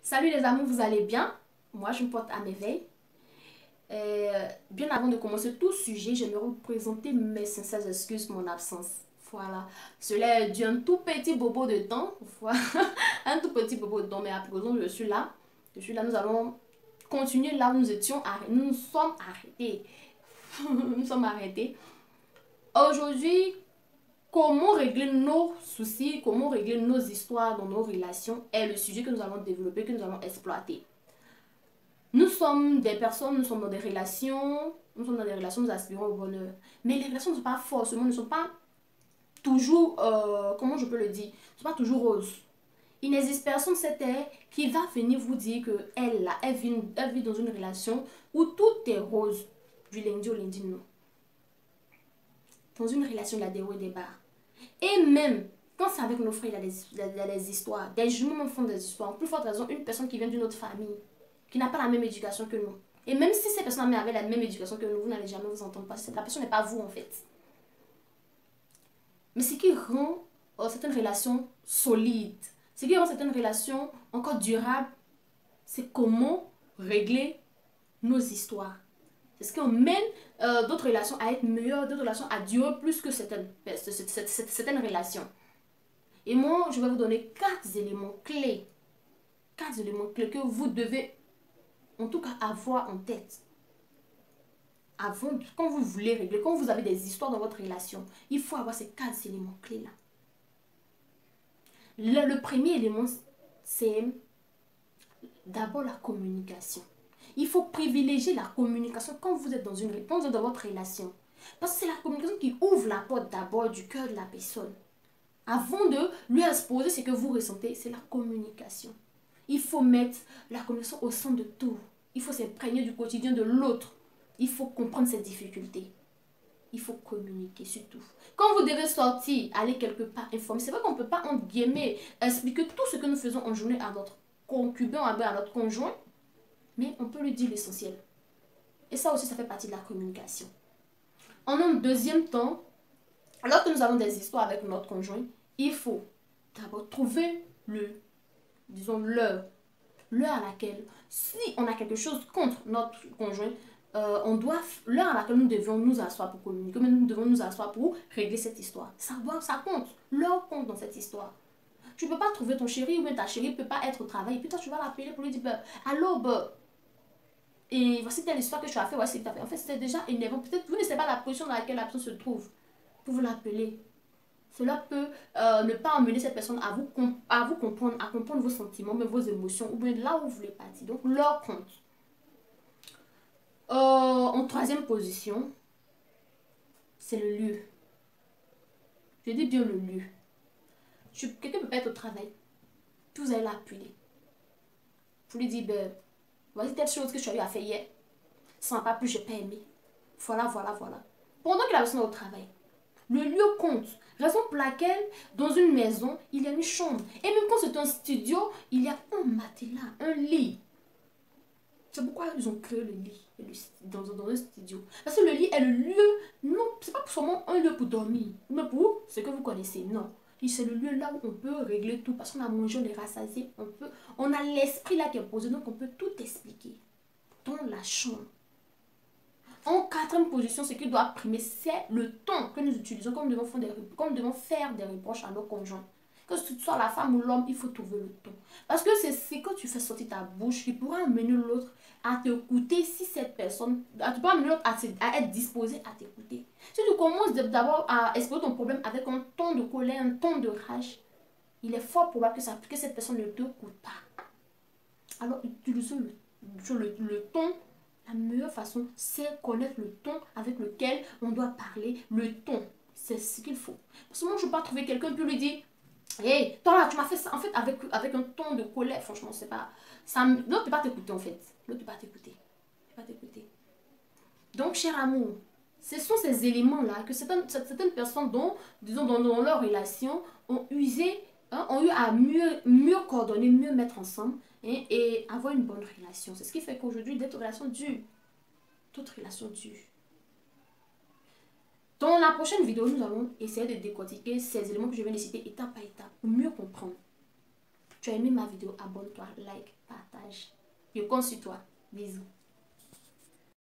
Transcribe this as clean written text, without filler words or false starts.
Salut les amis, vous allez bien? Moi, je me porte à merveille. Bien avant de commencer tout sujet, j'aimerais vous présenter mes sincères excuses pour mon absence. Voilà. Cela est dû à un tout petit bobo de temps. Voilà. Un tout petit bobo de temps, mais à présent, je suis là. Je suis là, nous allons continuer là où nous étions arrêtés. Nous nous sommes arrêtés. Nous sommes arrêtés. Aujourd'hui, comment régler nos soucis, comment régler nos histoires dans nos relations est le sujet que nous allons développer, que nous allons exploiter. Nous sommes des personnes, nous sommes dans des relations, nous aspirons au bonheur. Mais les relations ne sont pas forcément, ne sont pas toujours, comment je peux le dire, ne sont pas toujours roses. Il n'existe personne sur cette terre qui va venir vous dire que elle vit dans une relation où tout est rose du lundi au lundi, non. Dans une relation, il y a des hauts et des bas. Et même, quand c'est avec nos frères, il y a des histoires. Des jumeaux me font des histoires. En plus forte raison, une personne qui vient d'une autre famille, qui n'a pas la même éducation que nous. Et même si ces personnes avaient la même éducation que nous, vous n'allez jamais vous entendre parce que la personne n'est pas vous en fait. Mais ce qui rend certaines relations solides, ce qui rend certaines relations encore durables, c'est comment régler nos histoires. C'est ce qui emmène d'autres relations à être meilleures, d'autres relations à durer plus que certaines relations. Et moi, je vais vous donner 4 éléments clés. 4 éléments clés que vous devez en tout cas avoir en tête. Quand vous voulez régler, quand vous avez des histoires dans votre relation, il faut avoir ces 4 éléments clés-là. Le premier élément, c'est d'abord la communication. Il faut privilégier la communication quand vous êtes dans votre relation. Parce que c'est la communication qui ouvre la porte d'abord du cœur de la personne. Avant de lui exposer ce que vous ressentez, c'est la communication. Il faut mettre la communication au centre de tout. Il faut s'imprégner du quotidien de l'autre. Il faut comprendre ses difficultés. Il faut communiquer surtout. Quand vous devez sortir, aller quelque part informer, c'est vrai qu'on ne peut pas, entre guillemets, expliquer tout ce que nous faisons en journée à notre concubin, à notre conjoint, mais on peut lui dire l'essentiel. Et ça aussi, ça fait partie de la communication. En un deuxième temps, lorsque nous avons des histoires avec notre conjoint, il faut d'abord trouver l'heure à laquelle, si on a quelque chose contre notre conjoint, l'heure à laquelle nous devions nous asseoir pour communiquer, mais nous devons nous asseoir pour régler cette histoire. Ça compte. L'heure compte dans cette histoire. Tu ne peux pas trouver ton chéri ou même ta chérie ne peut pas être au travail. Et puis toi, tu vas l'appeler pour lui dire, allô, et voici telle histoire que tu as fait, voici ce que tu as fait. En fait, c'est déjà énervant. Peut-être vous ne savez pas la position dans laquelle la personne se trouve pour vous l'appeler. Cela peut ne pas emmener cette personne à vous comprendre, à comprendre vos sentiments, mais vos émotions, ou bien là où vous voulez partir. Donc, leur compte. En troisième position, c'est le lieu. Je dis bien le lieu. Quelqu'un peut pas être au travail. Puis vous allez l'appeler. Vous lui dites, voici telle chose que tu as eu à faire hier. Ça n'a pas plu, j'ai pas aimé. Voilà. Pendant que la personne est au travail. Le lieu compte. Raison pour laquelle, dans une maison, il y a une chambre. Et même quand c'est un studio, il y a un matelas, un lit. C'est pourquoi ils ont créé le lit dans un studio. Parce que le lit est le lieu, non, c'est pas seulement un lieu pour dormir, mais pour ce que vous connaissez, non. C'est le lieu là où on peut régler tout, parce qu'on a mangé, on est rassasié, on a l'esprit là qui est posé, donc on peut tout expliquer. Dans la chambre. En quatrième position, ce qui doit primer, c'est le ton que nous utilisons quand nous devons faire des reproches à nos conjoints. Que ce soit la femme ou l'homme, il faut trouver le ton. Parce que c'est ce que tu fais sortir ta bouche qui pourra amener l'autre à t'écouter si cette personne... Tu peux amener l'autre à être disposé à t'écouter. Si tu commences d'abord à exposer ton problème avec un ton de colère, un ton de rage, il est fort probable que cette personne ne t'écoute pas. Alors, utilisons le ton. La meilleure façon, c'est connaître le ton avec lequel on doit parler. Le ton, c'est ce qu'il faut. Parce que moi, je ne peux pas trouver quelqu'un qui lui dit, hey, toi là, tu m'as fait ça. En fait, avec un ton de colère, franchement, c'est pas... L'autre ne peut pas t'écouter, en fait. L'autre ne peut pas t'écouter. Donc, cher amour, ce sont ces éléments-là que certaines personnes, disons, dans leur relation, ont usé, ont eu à mieux coordonner, mieux mettre ensemble et avoir une bonne relation. C'est ce qui fait qu'aujourd'hui, d'autres relations durent. Dans la prochaine vidéo, nous allons essayer de décortiquer ces éléments que je viens de citer étape par étape pour mieux comprendre. Tu as aimé ma vidéo, abonne-toi, like, partage. Je compte sur toi. Bisous.